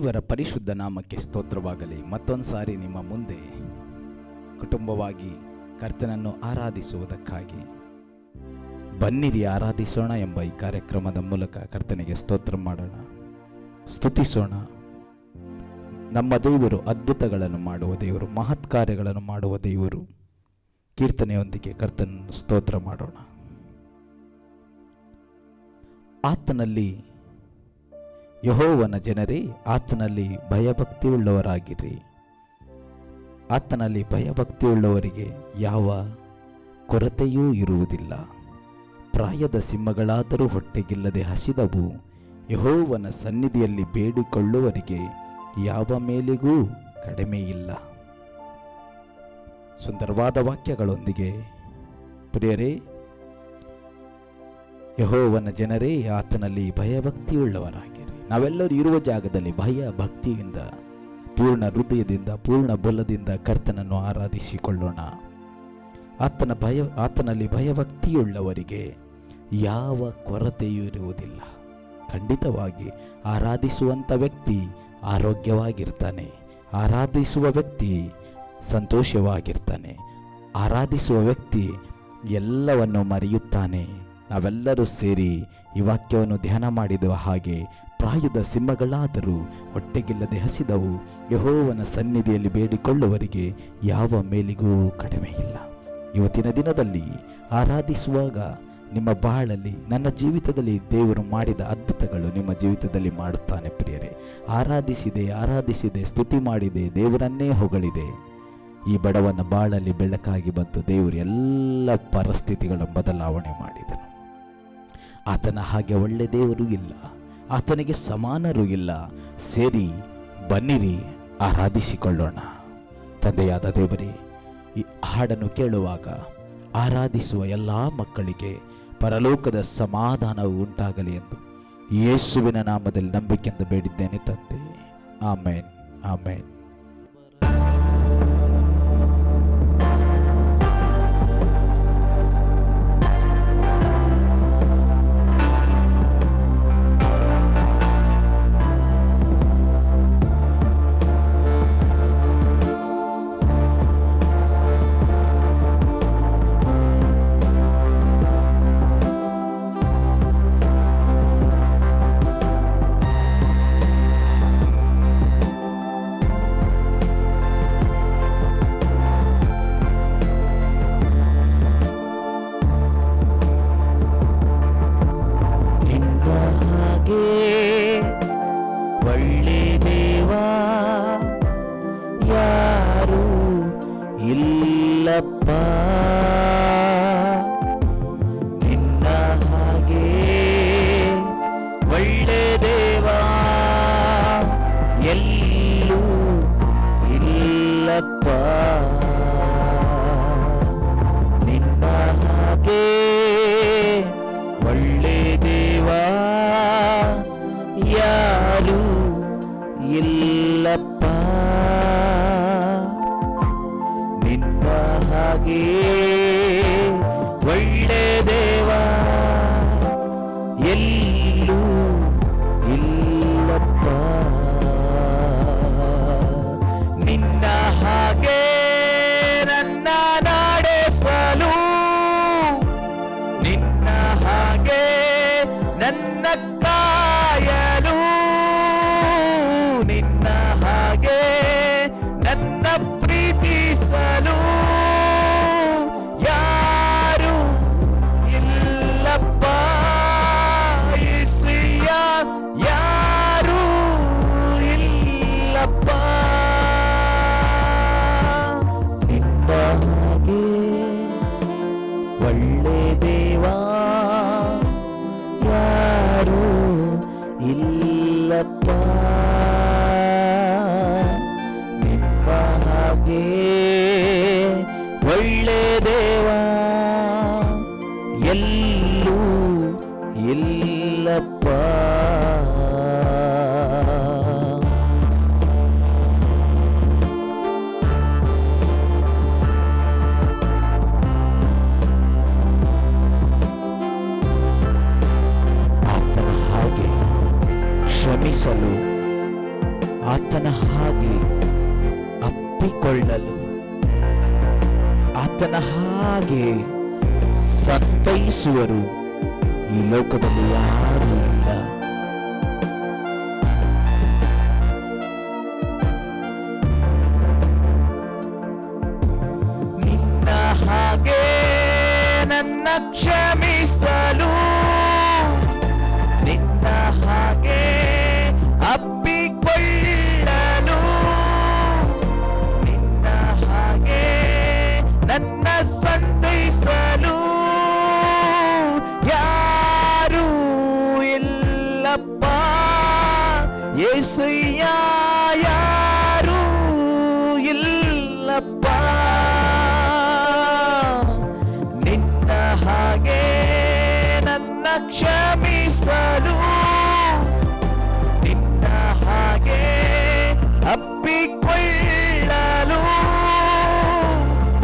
ದೇವರ ಪರಿಶುದ್ಧ ನಾಮಕ್ಕೆ ಸ್ತೋತ್ರವಾಗಲಿ. ಮತ್ತೊಂದು ಸಾರಿ ನಿಮ್ಮ ಮುಂದೆ ಕುಟುಂಬವಾಗಿ ಕರ್ತನನ್ನು ಆರಾಧಿಸುವುದಕ್ಕಾಗಿ ಬನ್ನಿರಿ ಆರಾಧಿಸೋಣ ಎಂಬ ಈ ಕಾರ್ಯಕ್ರಮದ ಮೂಲಕ ಕರ್ತನಿಗೆ ಸ್ತೋತ್ರ ಮಾಡೋಣ, ಸ್ತುತಿಸೋಣ. ನಮ್ಮ ದೇವರು ಅದ್ಭುತಗಳನ್ನು ಮಾಡುವ ದೇವರು, ಮಹತ್ ಕಾರ್ಯಗಳನ್ನು ಮಾಡುವ ದೇವರು. ಕೀರ್ತನೆಯೊಂದಿಗೆ ಕರ್ತನನ್ನು ಸ್ತೋತ್ರ ಮಾಡೋಣ. ಆತನಲ್ಲಿ ಯೆಹೋವನ ಜನರೇ, ಆತನಲ್ಲಿ ಭಯಭಕ್ತಿಯುಳ್ಳವರಾಗಿರಿ. ಆತನಲ್ಲಿ ಭಯಭಕ್ತಿಯುಳ್ಳವರಿಗೆ ಯಾವ ಕೊರತೆಯೂ ಇರುವುದಿಲ್ಲ. ಪ್ರಾಯದ ಸಿಂಹಗಳಾದರೂ ಹೊಟ್ಟೆಗಿಲ್ಲದೆ ಹಸಿದವು. ಯೆಹೋವನ ಸನ್ನಿಧಿಯಲ್ಲಿ ಬೇಡಿಕೊಳ್ಳುವವರಿಗೆ ಯಾವ ಮೇಲಿಗೂ ಕಡಿಮೆ ಇಲ್ಲ. ಸುಂದರವಾದ ವಾಕ್ಯಗಳೊಂದಿಗೆ ಪ್ರಿಯರೇ, ಯೆಹೋವನ ಜನರೇ, ಆತನಲ್ಲಿ ಭಯಭಕ್ತಿಯುಳ್ಳವರಾಗಿರಿ. ನಾವೆಲ್ಲರೂ ಇರುವ ಜಾಗದಲ್ಲಿ ಭಯ ಭಕ್ತಿಯಿಂದ, ಪೂರ್ಣ ಹೃದಯದಿಂದ, ಪೂರ್ಣ ಬಲದಿಂದ ಕರ್ತನನ್ನು ಆರಾಧಿಸಿಕೊಳ್ಳೋಣ. ಆತನಲ್ಲಿ ಭಯಭಕ್ತಿಯುಳ್ಳವರಿಗೆ ಯಾವ ಕೊರತೆಯೂ ಇರುವುದಿಲ್ಲ. ಖಂಡಿತವಾಗಿ ಆರಾಧಿಸುವಂಥ ವ್ಯಕ್ತಿ ಆರೋಗ್ಯವಾಗಿರ್ತಾನೆ, ಆರಾಧಿಸುವ ವ್ಯಕ್ತಿ ಸಂತೋಷವಾಗಿರ್ತಾನೆ, ಆರಾಧಿಸುವ ವ್ಯಕ್ತಿ ಎಲ್ಲವನ್ನು ಮರೆಯುತ್ತಾನೆ. ನಾವೆಲ್ಲರೂ ಸೇರಿ ಈ ವಾಕ್ಯವನ್ನು ಧ್ಯಾನ ಮಾಡಿದ ಹಾಗೆ, ಪ್ರಾಯದ ಸಿಂಹಗಳಾದರೂ ಹೊಟ್ಟೆಗಿಲ್ಲದೆ ಹಸಿದವು. ಯೆಹೋವನ ಸನ್ನಿಧಿಯಲ್ಲಿ ಬೇಡಿಕೊಳ್ಳುವವರಿಗೆ ಯಾವ ಮೇಲಿಗೂ ಕಡಿಮೆ ಇಲ್ಲ. ಇವತ್ತಿನ ದಿನದಲ್ಲಿ ಆರಾಧಿಸುವಾಗ ನಿಮ್ಮ ಬಾಳಲ್ಲಿ, ನನ್ನ ಜೀವಿತದಲ್ಲಿ ದೇವರು ಮಾಡಿದ ಅದ್ಭುತಗಳು ನಿಮ್ಮ ಜೀವಿತದಲ್ಲಿ ಮಾಡುತ್ತಾನೆ. ಪ್ರಿಯರೇ, ಆರಾಧಿಸಿದೆ, ಸ್ತುತಿ ಮಾಡಿದೆ, ದೇವರನ್ನೇ ಹೊಗಳಿದೆ. ಈ ಬಡವನ ಬಾಳಲ್ಲಿ ಬೆಳಕಾಗಿ ಬಂದು ದೇವರು ಎಲ್ಲ ಪರಿಸ್ಥಿತಿಗಳ ಬದಲಾವಣೆ ಮಾಡಿದನು. ಆತನ ಹಾಗೆ ಒಳ್ಳೆ ದೇವರು ಇಲ್ಲ, ಆತನಿಗೆ ಸಮಾನರು ಇಲ್ಲ. ಸೇರಿ ಬನ್ನಿರಿ ಆರಾಧಿಸಿಕೊಳ್ಳೋಣ. ತಂದೆಯಾದ ದೇವರೇ, ಈ ಹಾಡನ್ನು ಕೇಳುವಾಗ ಆರಾಧಿಸುವ ಎಲ್ಲ ಮಕ್ಕಳಿಗೆ ಪರಲೋಕದ ಸಮಾಧಾನವು ಉಂಟಾಗಲಿ ಎಂದು ಯೇಸುವಿನ ನಾಮದಲ್ಲಿ ನಂಬಿಕೆಯಿಂದ ಬೇಡಿದ್ದೇನೆ ತಂದೆ. ಆಮೇನ್, ಆಮೇನ್. ಒಳ್ಳೆ ದೇವಾ ಯಾರು ಇಲ್ಲಪ್ಪ, ನಿನ್ನ ಹಾಗೆ ಒಳ್ಳೆ ದೇವಾ ಎಲ್ಲೂ ಇಲ್ಲಪ್ಪ. ನಿನ್ನ ಹಾಗೆ ಒಳ್ಳೆ ದೇವಾ ಯಾರು ಇಲ್ಲಪ್ಪ. ನಿನ್ನ ಹಾಗೆ ಒಳ್ಳೆ ದೇವಾ ಎಲ್ಲೂ ಇಲ್ಲಪ್ಪ. ನಿನ್ನ ಹಾಗೆ ನನ್ನ ನಡೆಸಲು, ನಿನ್ನ ಹಾಗೆ ನನ್ನ ಕಾಯಲು, ನಿನ್ನ ಹಾಗೆ ನನ್ನ ಪ್ರೀತಿಸಲು ಯಾರು ಇಲ್ಲಪ್ಪ. ಯೇಸಯ್ಯ ಯಾರು ಇಲ್ಲಪ್ಪ. ನಿನ್ನ ಹಾಗೆ ಒಳ್ಳೆ ದೇವಾ ಯಾರು ಇಲ್ಲಪ್ಪ. ನಿನ್ನ ಹಾಗೆ ಒಳ್ಳೆ ದೇವಾ ಎಲ್ಲೂ ಇಲ್ಲಪ್ಪ. ಕ್ಷಮಿಸಲು ಆತನ ಹಾಗೆ ಅಪ್ಪಿಕೊಳ್ಳಲು, ಆತನ ಹಾಗೆ ಸಂತೈಸುವರು ಈ ಲೋಕದಲ್ಲಿ ಯಾರೂ ಇಲ್ಲ. ನಿನ್ನ ಹಾಗೆ ನನ್ನ ಕ್ಷಮಿಸಲು, ನಿನ್ನ ಹಾಗೆ ಅಪ್ಪಿಕೊಳ್ಳಲು, ನಿನ್ನ ಹಾಗೆ ನನ್ನ ಸಂತೈಸಲು ಯಾರೂ ಇಲ್ಲಪ್ಪ ಯೇಸಯ್ಯ, ಯಾರೂ ಇಲ್ಲಪ್ಪ. ನಿನ್ನ ಹಾಗೆ ನನ್ನ ಕ್ಷಮಿಸಲು, ನಿನ್ನ ಹಾಗೆ ಅಪ್ಪಿಕೊಳ್ಳಲು,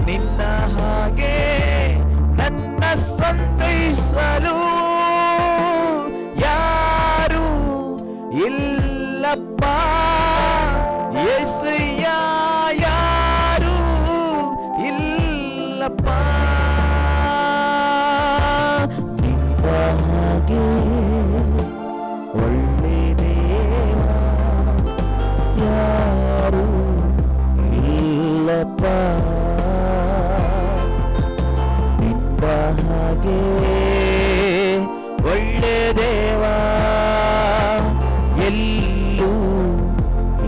ನಿನ್ನ ಹಾಗೆ ನನ್ನ ಸಂತೈಸಲು ಯಾರೂ ಇಲ್ಲಪ್ಪ ಯೇಸಯ್ಯ, ಯಾರೂ ಇಲ್ಲಪ್ಪ. ನಿನ್ನ ಹಾಗೆ ಒಳ್ಳೆ ದೇವ ಯಾರೂ ಇಲ್ಲಪ್ಪ. ನಿನ್ನ ಹಾಗೆ ಒಳ್ಳೆ ದೇವ ಎಲ್ಲೂ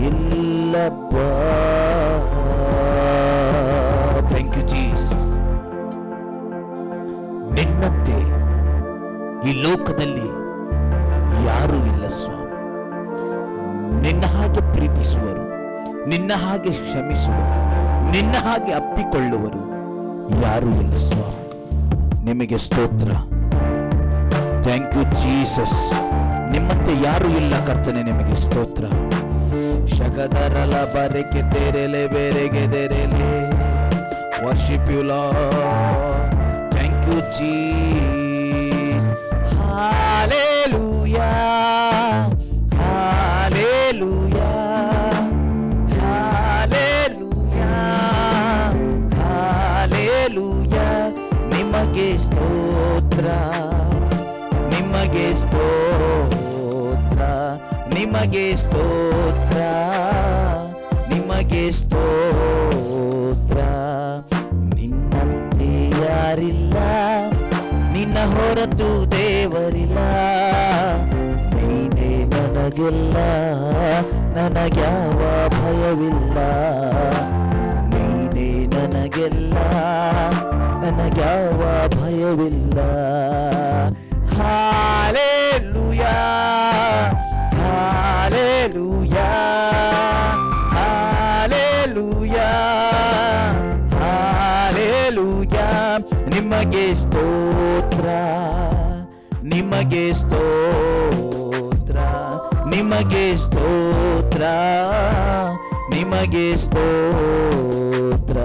ಇಲ್ಲಪ್ಪ. Thank you Jesus. ನಿನ್ನಂತೆ ಈ ಲೋಕದಲ್ಲಿ ಯಾರೂ ಇಲ್ಲ ಸ್ವಾಮಿ. ನಿನ್ನ ಹಾಗೆ ಪ್ರೀತಿಸುವರು, ನಿನ್ನ ಹಾಗೆ ಕ್ಷಮಿಸುವರು, ನಿನ್ನ ಹಾಗೆ ಅಪ್ಪಿಕೊಳ್ಳುವರು ಯಾರೂ ಇಲ್ಲ ಸ್ವಾಮಿ. ನಿಮಗೆ ಸ್ತೋತ್ರ. Thank you Jesus. ನಿಮ್ಮಂತೆ ಯಾರೂ ಇಲ್ಲ ಕರ್ತನೆ, ನಿಮಗೆ ಸ್ತೋತ್ರ. ಶಗದರಲ ಬರೆಕೆ ತೆರೆಲೆ ಬೇರೆಗೆ ತೆರೆಲೆ worship you Lord. Thank you Jesus. Hallelujah, hallelujah, hallelujah, hallelujah. ನಿಮಗೆ ಸ್ತೋತ್ರ, ನಿಮಗೆ ಸ್ತೋತ್ರ, ನಿಮಗೆ ಸ್ತೋತ್ರ, ನಿಮಗೆ ಸ್ತೋತ್ರ. ನಿನ್ನಂತೆ ಯಾರಿಲ್ಲ, ನಿನ್ನ ಹೊರತು ದೇವರಿಲ್ಲ. ನೀನೇ ನನಗೆಲ್ಲ, ನನಗ್ಯಾವ ಭಯವಿಲ್ಲ. ನೀನೇ ನನಗೆಲ್ಲ, ನನಗ್ಯಾವ ಭಯವಿಲ್ಲ. Hallelujah, hallelujah, hallelujah, hallelujah. ನಿಮಗೆ ಸ್ತೋತ್ರ, ನಿಮಗೆ ಸ್ತೋತ್ರ, ನಿಮಗೆ ಸ್ತೋತ್ರ, ನಿಮಗೆ ಸ್ತೋತ್ರ.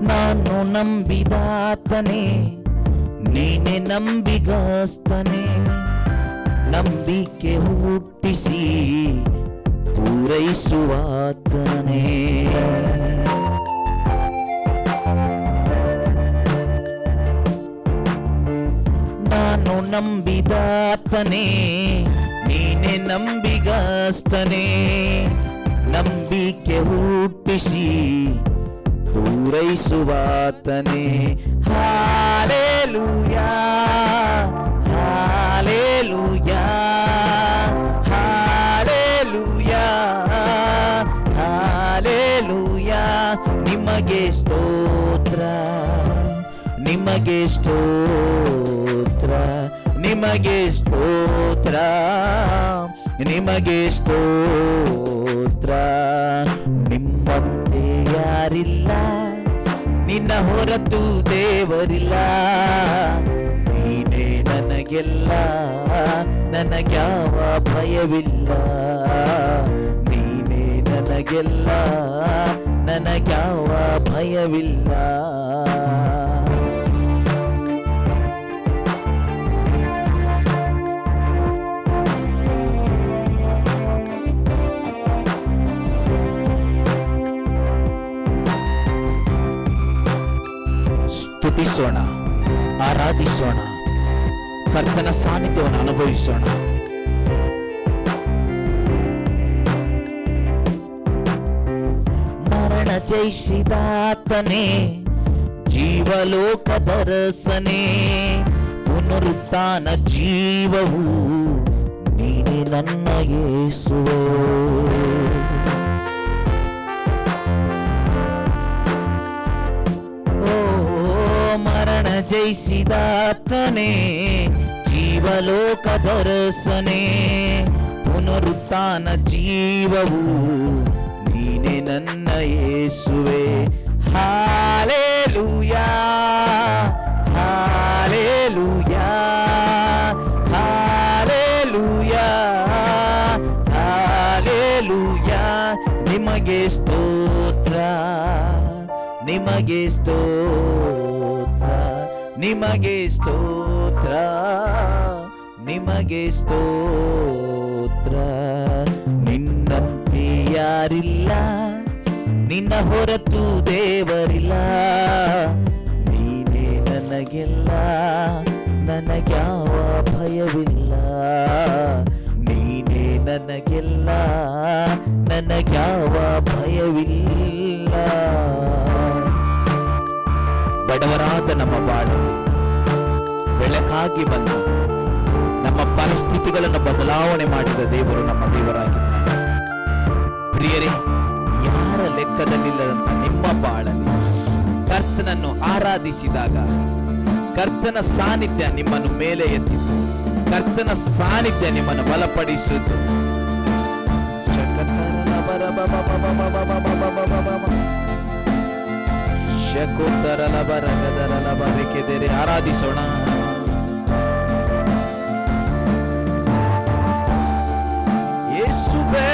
ನಾನು ನಂಬಿದಾತನೇ, ನೀನೆ ನಂಬಿಗಸ್ತನೇ. ನಂಬಿಕೆ ಹುಟ್ಟಿಸಿ ಪೂರೈಸುವಾತನೇ. ನಾನು ನಂಬಿದಾತನೇ, ನೀನೆ ನಂಬಿಗಸ್ತನೇ. ನಂಬಿಕೆ ಹುಟ್ಟಿಸಿ ಪೂರೈಸುವಾತನೇ. Hallelujah, hallelujah, hallelujah, hallelujah. ನಿಮಗೆ ಸ್ತೋತ್ರ, ನಿಮಗೆ ಸ್ತೋತ್ರ, ನಿಮಗೆ ಸ್ತೋತ್ರ, ನಿಮಗೆ ಸ್ತೋತ್ರ. ನಿಮ್ಮಂತೆ ಯಾರಿಲ್ಲ, ನಿನ್ನ ಹೊರತು ದೇವರಿಲ್ಲ. ನೀನೇ ನನಗೆಲ್ಲ, ನನಗ್ಯಾವ ಭಯವಿಲ್ಲ. ನೀನೇ ನನಗೆಲ್ಲ, ನನಗ್ಯಾವ ಭಯವಿಲ್ಲ. ಸ್ತುತಿಸೋಣ, ಆರಾಧಿಸೋಣ, ಕರ್ತನ ಸಾನ್ನಿಧ್ಯವನ್ನು ಅನುಭವಿಸೋಣ. ಮರಣ ಜಯಿಸಿದಾತನೇ, ಜೀವಲೋಕದ ರಸನೇ, ಪುನರುತ್ಥಾನ ಜೀವವು ನೀನೇ ನನ್ನ ಯೇಸುವೇ. ಮರಣ ಜಯಿಸಿದಾತನೇ, ಜೀವಲೋಕದ ರಸನೇ, ಪುನರುತ್ಥಾನ ಜೀವವು ನೀನೇ ನನ್ನ ಯೇಸುವೆ. Hallelujah, hallelujah, hallelujah, hallelujah. ನಿಮಗೆ ಸ್ತೋತ್ರ, ನಿಮಗೆ ಸ್ತೋತ್ರ, ನಿಮಗೆ ಸ್ತೋತ್ರ, ನಿಮಗೆ ಸ್ತೋತ್ರ. ನಿನ್ನಂತೆ ಯಾರಿಲ್ಲ, ನಿನ್ನ ಹೊರತು ದೇವರಿಲ್ಲ. ನೀನೇ ನನಗೆಲ್ಲ, ನನಗ್ಯಾವ ಭಯವಿಲ್ಲ. ನೀನೇ ನನಗೆಲ್ಲ, ನನಗ್ಯಾವ ಭಯವಿಲ್ಲ. ಬಡವರಾದ ನಮ್ಮ ಬಾಳಲ್ಲಿ ಬೆಳಕಾಗಿ ಬಂದು ನಮ್ಮ ಪರಿಸ್ಥಿತಿಗಳನ್ನು ಬದಲಾವಣೆ ಮಾಡಿದ ದೇವರು ನಮ್ಮ ದೇವರಾಗಿದ್ದಾನೆ. ಪ್ರಿಯರೇ, ಯಾರ ಲೆಕ್ಕದಲ್ಲಿಲ್ಲದಂತ ನಿಮ್ಮ ಬಾಳಲ್ಲಿ ಕರ್ತನನ್ನು ಆರಾಧಿಸಿದಾಗ ಕರ್ತನ ಸಾನ್ನಿಧ್ಯ ನಿಮ್ಮನ್ನು ಮೇಲೆ ಎತ್ತಿತು, ಕರ್ತನ ಸಾನ್ನಿಧ್ಯ ನಿಮ್ಮನ್ನು ಬಲಪಡಿಸಿತು. ಆರಾಧಿಸೋಣ. ಯೇಸುವೇ,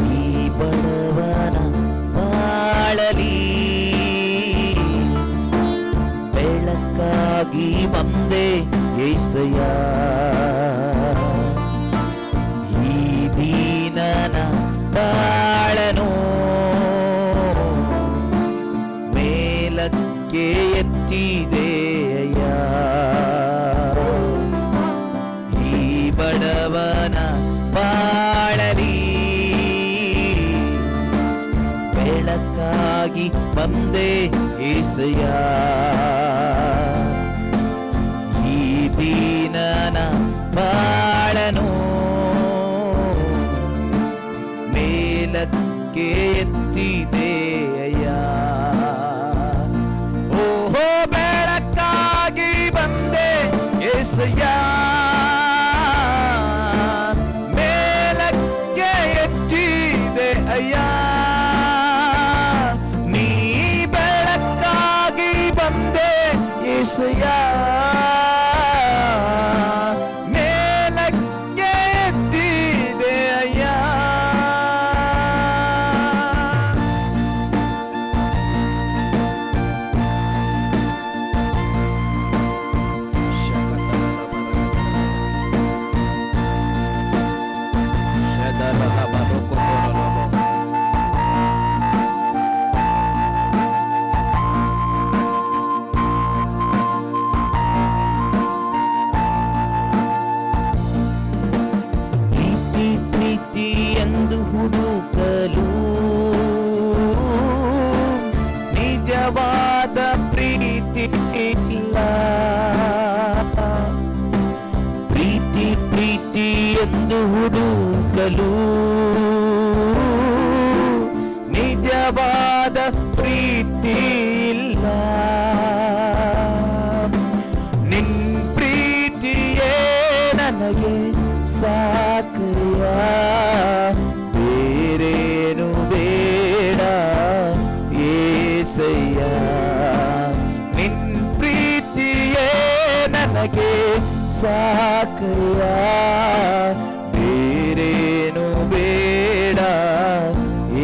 ಈ ಬಡವನ ಬಾಳಲಿ ಬೆಳಕಾಗಿ ಬಂದೆ ಯೇಸಯ್ಯ. ದೀನನ ಬಾಳನು ಮೇಲಕ್ಕೆ ಎತ್ತಿದೆಯ. ಈ ಬಡವನ ಬಾಳಲಿ ಬೆಳಕಾಗಿ ಬಂದೆ ಯೇಸಯ್ಯ. ಈ ದೀನನ ಬಾಳನು ಮೇಲಕ್ಕೆ ಎತ್ತಿದೆಯ. ಓಹೋ, ಬೆಳಕಾಗಿ ಬಂದೆ ಯೇಸಯ್ಯ, ಮೇಲಕ್ಕೆ ಎತ್ತಿದೆ ಅಯ್ಯ. ನೀ ಬೆಳಕಾಗಿ ಬಂದೆ ಯೇಸಯ್ಯ, ಮೇಲಕ್ಕೆ ಎತ್ತಿದೆ ಅಯ್ಯ. ಪ್ರೀತಿ ಎಂದು ಹುಡುಕಲು ನಿಜವಾದ ಪ್ರೀತಿ ಇಲ್ಲ. ಪ್ರೀತಿ ಎಂದು ಹುಡುಕಲು ನಿಜವಾದ ಪ್ರೀತಿ ಇಲ್ಲ. ನಿನ್ ಸಾಕಯ್ಯ, ಬೇರೇನು ಬೇಡ ಏಸಯ್ಯ. ನಿನ್ ಪ್ರೀತಿಯೇ ನನಗೆ ಸಾಕಯ್ಯ, ಬೇರೇನು ಬೇಡ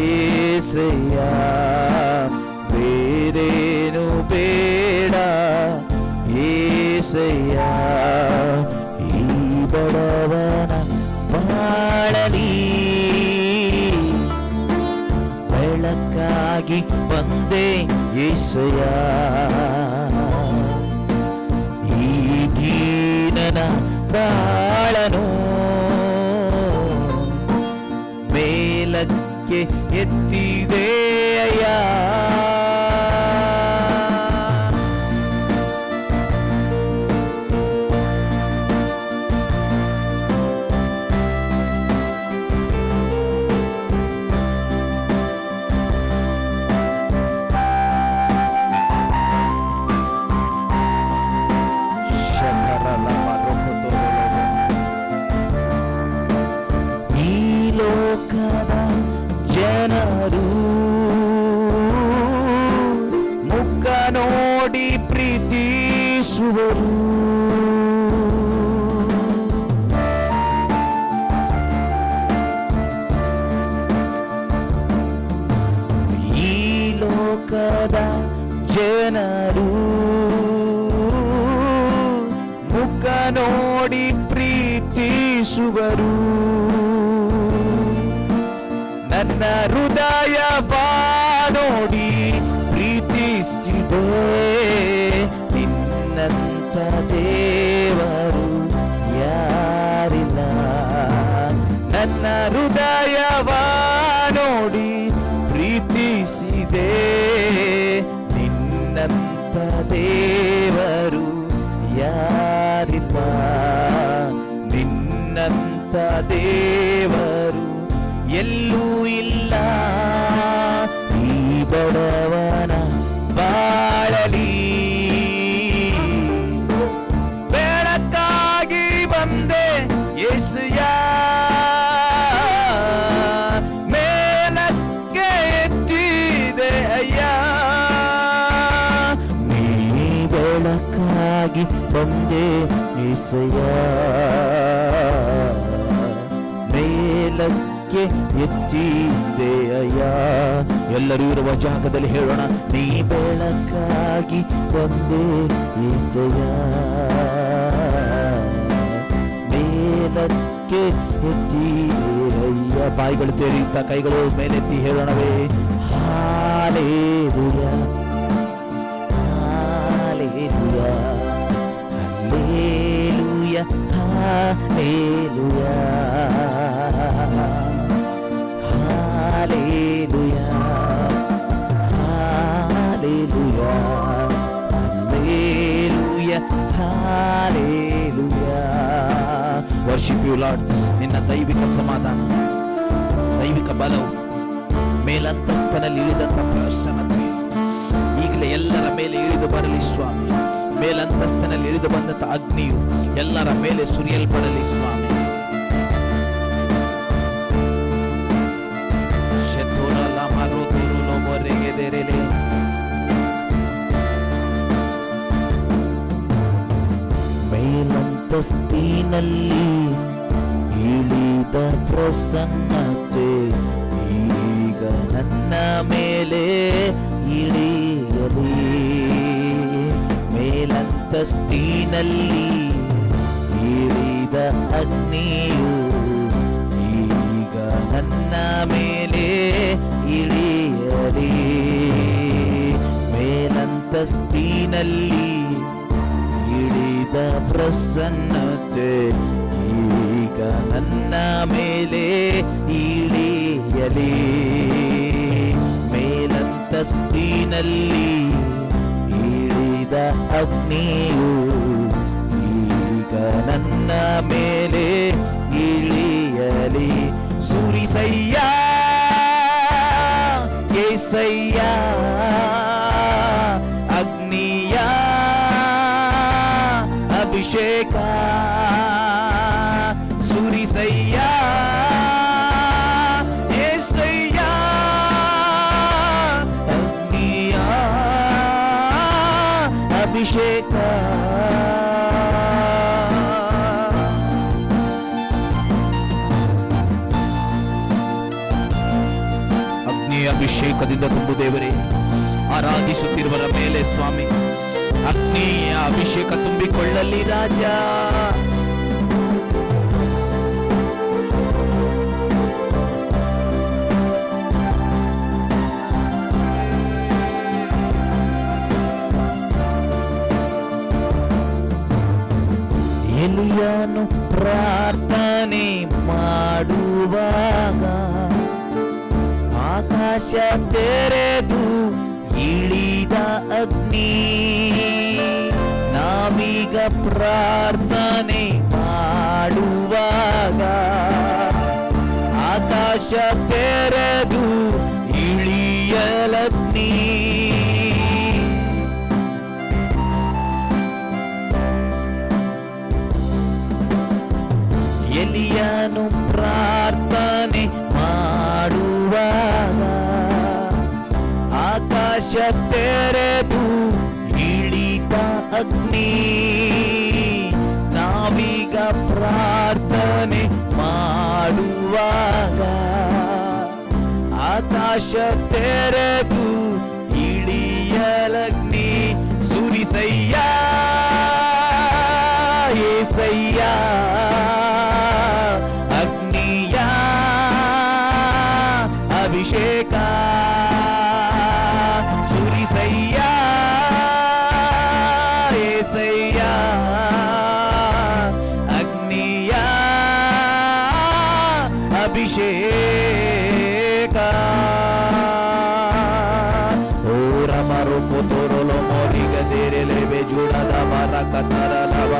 ಏಸಯ್ಯ, ಬೇರೇನು ಬೇಡ ಏಸಯ್ಯ. ಈ ಬಡವನ ಬಾಳಲಿ ಬೆಳಕಾಗಿ ಬಂದೆ ಏಸಯ್ಯ, ಈ ದೀನನ ಬಾಳನು ಮೇಲಕ್ಕೆ ಎತ್ತಿದೆ ಅಯ್ಯ. ಲೋಕದ ಜನರು ಮುಖ ನೋಡಿ ಪ್ರೀತಿಸುವರು, ಈ ಲೋಕದ ಜನರು ಮುಖ ನೋಡಿ ಪ್ರೀತಿಸುವರು. ನನ್ನ ಹೃದಯ ನೋಡಿ ಪ್ರೀತಿಸಿದೆ, ನಿನ್ನಂತ ದೇವರು ಯಾರಿಲ್ಲ. ನನ್ನ ಹೃದಯ ನೋಡಿ ಪ್ರೀತಿಸಿದೆ, ನಿನ್ನಂತ ದೇವರು ಯಾರಿಲ್ಲ, ನಿನ್ನಂತ ದೇವರು ಎಲ್ಲೂ ಇಲ್ಲ. ಈ ಬಡವನ ಬಾಳಲಿ ಬೆಳಕಾಗಿ ಬಂದೆ ಯೇಸಯ್ಯ, ಮೇಲಕ್ಕೆ ಎತ್ತಿದೆ ಅಯ್ಯ. ನೀ ಬೆಳಕಾಗಿ ಬಂದೆ ಯೇಸಯ್ಯ, ಮೇಲಕ್ಕೆ ಎತ್ತಿದೆ ಅಯ್ಯ. ಎಲ್ಲರೂ ಇರುವ ಜಾಗದಲ್ಲಿ ಹೇಳೋಣ, ನೀ ಬೆಳಕಾಗಿ ಬಂದೆ ಯೇಸಯ್ಯ, ಮೇಲಕ್ಕೆ ಎತ್ತಿದೆ ಅಯ್ಯ. ಬಾಯಿಗಳು ತೆರೆಯುತ್ತ ಕೈಗಳು ಮೇಲೆತ್ತಿ ಹೇಳೋಣವೇ, hallelujah hallelujah hallelujah hallelujah Hallelujah, Hallelujah, Hallelujah, Hallelujah. Worship you, Lord. ನಿನ್ನ ದೈವಿಕ ಸಮಾಧಾನ, ದೈವಿಕ ಬಲವು ಮೇಲಂತಸ್ತನಲ್ಲಿ ಇಳಿದಂತ ಪ್ರಸನ್ನತೆ ಈಗಲೇ ಎಲ್ಲರ ಮೇಲೆ ಇಳಿದು ಬರಲಿ ಸ್ವಾಮಿ. ಮೇಲಂತಸ್ತನಲ್ಲಿ ಇಳಿದು ಬಂದಂತ ಅಗ್ನಿಯು ಎಲ್ಲರ ಮೇಲೆ ಸುರಿಯಲ್ಪಡಲಿ ಸ್ವಾಮಿ. ಮೇಲಂತಸ್ತಿನಲ್ಲಿ ಇಳಿದ ಪ್ರಸನ್ನತೆ ಈಗ ನನ್ನ ಮೇಲೆ ಇಳಿಯಲಿ. ಮೇಲಂತಸ್ತಿನಲ್ಲಿ ಇಳಿದ ಅಗ್ನಿಯು ಈಗ ನನ್ನ ಮೇಲೆ ಇಳಿಯಲಿ. ಮೇಲಂತಸ್ತಿನಲ್ಲಿ ಇಳಿದ ಪ್ರಸನ್ನತೆ ಈಗ ನನ್ನ ಮೇಲೆ ಇಳಿಯಲಿ. ಮೇಲಂತಸ್ತಿನಲ್ಲಿ ಇಳಿದ ಅಗ್ನಿಯು ಈಗ ನನ್ನ ಮೇಲೆ ಇಳಿಯಲಿ. ಸುರಿಸಯ್ಯ ಏಸಯ್ಯ ಅಗ್ನಿಯ ಅಭಿಷೇಕ, ಸುರಿಸಯ್ಯ యేసయ్య ಅಗ್ನಿಯ ಅಭಿಷೇಕ ಅಭಿಷೇಕದಿಂದ ತುಂಬು ದೇವರೇ. ಆರಾಧಿಸುತ್ತಿರುವರ ಮೇಲೆ ಸ್ವಾಮಿ ಅಗ್ನಿಯ ಅಭಿಷೇಕ ತುಂಬಿಕೊಳ್ಳಲಿ ರಾಜ. ಎಲಿಯನು ಪ್ರಾರ್ಥನೆ ಮಾಡುವಾಗ ಆಕಾಶ ತೆರೆದು ಇಳಿದ ಅಗ್ನಿ. ನಾವೀಗ ಪ್ರಾರ್ಥನೆ ಮಾಡುವಾಗ ಆಕಾಶ ತೆರೆದು ಇಳಿಯಲಗ್ನಿ. ಎಲಿಯನು ಪ್ರಾರ್ಥನೆ ಮಾಡುವಾಗ ಆಕಾಶ ತೆರೆದು ಇಳಿದ ಅಗ್ನಿ. ನಾವೀಗ ಪ್ರಾರ್ಥನೆ ಮಾಡುವಾಗ ಆಕಾಶ ತೆರೆದು ಇಳಿಯಲಗ್ನಿ. ಸುರಿಸಯ್ಯ యేసయ్య ಅಗ್ನಿಯ ಅಭಿಷೇಕ. ಸುರಿಸಯ್ಯ యేసయ్య ಅಗ್ನಿಯ ಅಭಿಷೇಕ. ಓ ರಮರು ಪುತುರುಲು ಮೊರಿಗದಿರಲೆ ಬೆಜುಡದ ಮರಕತರಲವ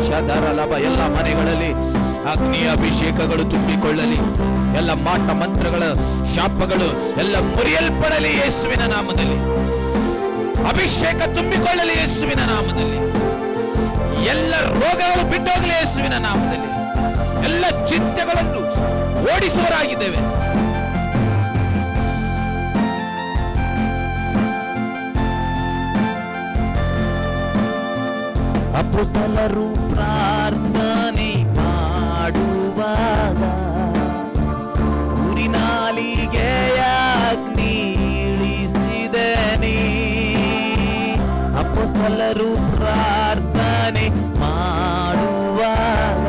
ಶದರಲವ. ಎಲ್ಲ ಮನೆಗಳಲ್ಲಿ ಅಗ್ನಿಯ ಅಭಿಷೇಕಗಳು ತುಂಬಿಕೊಳ್ಳಲಿ. ಎಲ್ಲ ಮಾಟ ಮಂತ್ರಗಳ ಶಾಪಗಳು ಎಲ್ಲ ಮುರಿಯಲ್ಪಡಲಿ ಯೇಸುವಿನ ನಾಮದಲ್ಲಿ. ಅಭಿಷೇಕ ತುಂಬಿಕೊಳ್ಳಲಿ ಯೇಸುವಿನ ನಾಮದಲ್ಲಿ. ಎಲ್ಲ ರೋಗಗಳು ಬಿಟ್ಟೋಗಲಿ ಯೇಸುವಿನ ನಾಮದಲ್ಲಿ. ಎಲ್ಲ ಚಿಂತೆಗಳನ್ನು ಓಡಿಸುವರಾಗಿದ್ದೇವೆ. ಅಪೊಸ್ತಲರು ಪ್ರಾರ್ಥನೆ ಮಾಡುವಾಗ ಉರಿನಾಲಿಗೆಯ ಅಗ್ನಿ ಇಳಿಸಿದನೆ. ಅಪೊಸ್ತಲರು ಪ್ರಾರ್ಥನೆ ಮಾಡುವಾಗ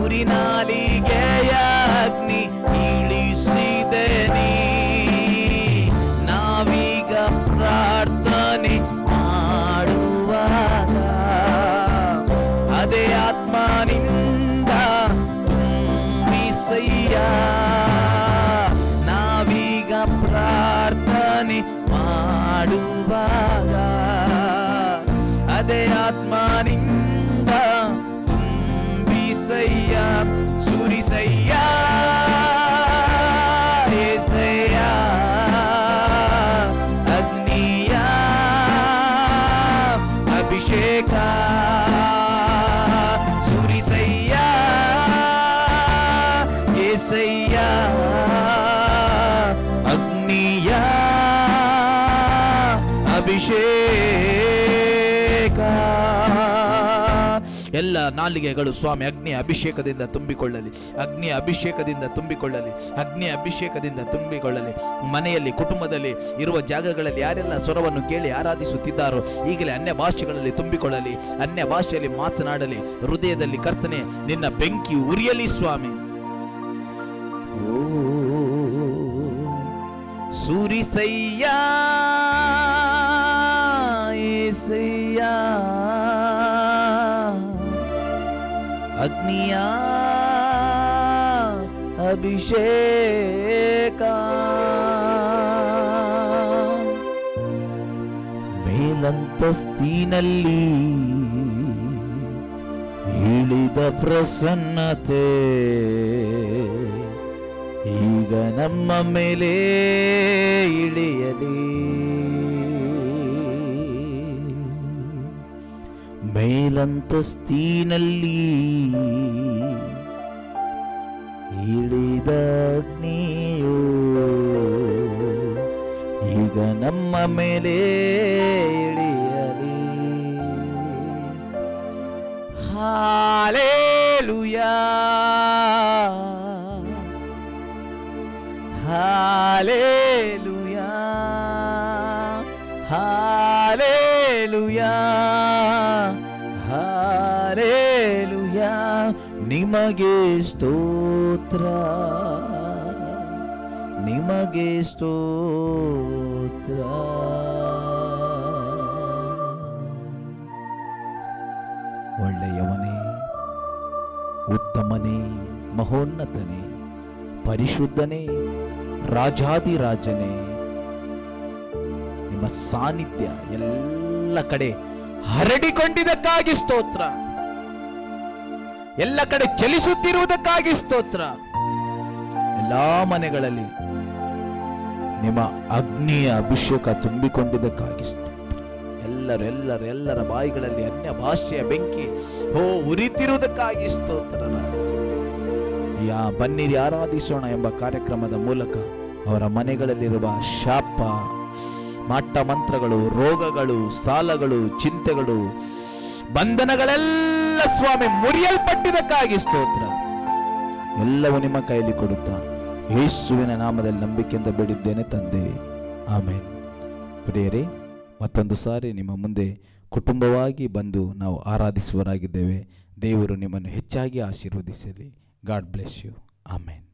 ಉರಿನಾಲಿಗೆಯ ಅಗ್ನಿ ಇಳಿಸಿದನೆ. ನಾವೀಗ ಪ್ರಾರ್ಥನೆ ಮಾಡುವಾಗ ಅದೇ ಆತ್ಮನಿಂದ ತುಂಬಿಸಯ್ಯ. ನಾವೀಗ ಪ್ರಾರ್ಥನೆ ಮಾಡುವಾಗ ಅದೇ ಆತ್ಮನಿಂದ ತುಂಬಿಸಯ್ಯ. ಸುರಿಸಯ್ಯ యేసయ్య ಅಗ್ನಿಯ ಅಭಿಷೇಕ. ಸುರಿಸಯ್ಯ యేసయ్య ಅಗ್ನಿಯ ಅಭಿಷೇಕ. ಎಲ್ಲ ನಾಲಿಗೆಗಳು ಸ್ವಾಮಿ ಅಗ್ನಿಯ ಅಭಿಷೇಕದಿಂದ ತುಂಬಿಕೊಳ್ಳಲಿ. ಅಗ್ನಿಯ ಅಭಿಷೇಕದಿಂದ ತುಂಬಿಕೊಳ್ಳಲಿ. ಅಗ್ನಿಯ ಅಭಿಷೇಕದಿಂದ ತುಂಬಿಕೊಳ್ಳಲಿ. ಮನೆಯಲ್ಲಿ ಕುಟುಂಬದಲ್ಲಿ ಇರುವ ಜಾಗಗಳಲ್ಲಿ ಯಾರೆಲ್ಲ ಸ್ವರವನ್ನು ಕೇಳಿ ಆರಾಧಿಸುತ್ತಿದ್ದಾರೋ ಈಗಲೇ ಅನ್ಯ ಭಾಷೆಗಳಲ್ಲಿ ತುಂಬಿಕೊಳ್ಳಲಿ. ಅನ್ಯ ಭಾಷೆಯಲ್ಲಿ ಮಾತನಾಡಲಿ. ಹೃದಯದಲ್ಲಿ ಕರ್ತನೆ ನಿನ್ನ ಬೆಂಕಿ ಉರಿಯಲಿ ಸ್ವಾಮಿ. ಸುರಿಸಯ್ಯ యేసయ్య ಅಗ್ನಿಯ ಅಭಿಷೇಕ. ಮೇಲಂತಸ್ತಿನಲ್ಲಿ ಇಳಿದ ಪ್ರಸನ್ನತೆ ಈಗ ನಮ್ಮ ಮೇಲೆ ಇಳಿಯಲಿ. ಮೇಲಂತಸ್ತಿನಲ್ಲಿ ಅಗ್ನಿಯು ಈಗ ನಮ್ಮ ಮೇಲೆ ಇಳಿಯಲಿ. Hallelujah hallelujah hallelujah hallelujah. ನಿಮಗೆ ಸ್ತೋತ್ರ, ನಿಮಗೆ ಸ್ತೋತ್ರ. ಒಳ್ಳೆಯವನೇ, ಉತ್ತಮನೇ, ಮಹೋನ್ನತನೇ, ಪರಿಶುದ್ಧನೇ, ರಾಜಾದಿರಾಜನೇ, ನಿಮ್ಮ ಸಾನ್ನಿಧ್ಯ ಎಲ್ಲ ಕಡೆ ಹರಡಿಕೊಂಡಿದ್ದಕ್ಕಾಗಿ ಸ್ತೋತ್ರ. ಎಲ್ಲ ಕಡೆ ಚಲಿಸುತ್ತಿರುವುದಕ್ಕಾಗಿ ಸ್ತೋತ್ರ. ಎಲ್ಲಾ ಮನೆಗಳಲ್ಲಿ ನಿಮ್ಮ ಅಗ್ನಿಯ ಅಭಿಷೇಕ ತುಂಬಿಕೊಂಡಿದ್ದಕ್ಕಾಗಿ ಸ್ತೋತ್ರ. ಎಲ್ಲರ ಬಾಯಿಗಳಲ್ಲಿ ಅನ್ಯ ಭಾಷೆಯ ಬೆಂಕಿ ಉರಿತಿರುವುದಕ್ಕಾಗಿ ಸ್ತೋತ್ರ. ಬನ್ನಿರಿ ಆರಾಧಿಸೋಣ ಎಂಬ ಕಾರ್ಯಕ್ರಮದ ಮೂಲಕ ಅವರ ಮನೆಗಳಲ್ಲಿರುವ ಶಾಪ, ಮಾಟ ಮಂತ್ರಗಳು, ರೋಗಗಳು, ಸಾಲಗಳು, ಚಿಂತೆಗಳು, ಬಂಧನಗಳೆಲ್ಲ ಸ್ವಾಮಿ ಮುರಿಯಲ್ಪಟ್ಟಿದ್ದಕ್ಕಾಗಿ ಸ್ತೋತ್ರ. ಎಲ್ಲವೂ ನಿಮ್ಮ ಕೈಯಲ್ಲಿ ಕೊಡುತ್ತಾ ಯೇಸುವಿನ ನಾಮದಲ್ಲಿ ನಂಬಿಕೆಯಿಂದ ಬೇಡಿದ್ದೇನೆ ತಂದೆ, ಆಮೇನ್. ಪ್ರಿಯರೇ, ಮತ್ತೊಂದು ಸಾರಿ ನಿಮ್ಮ ಮುಂದೆ ಕುಟುಂಬವಾಗಿ ಬಂದು ನಾವು ಆರಾಧಿಸುವರಾಗಿದ್ದೇವೆ. ದೇವರು ನಿಮ್ಮನ್ನು ಹೆಚ್ಚಾಗಿ ಆಶೀರ್ವದಿಸಲಿ. God bless you. ಆಮೇನ್.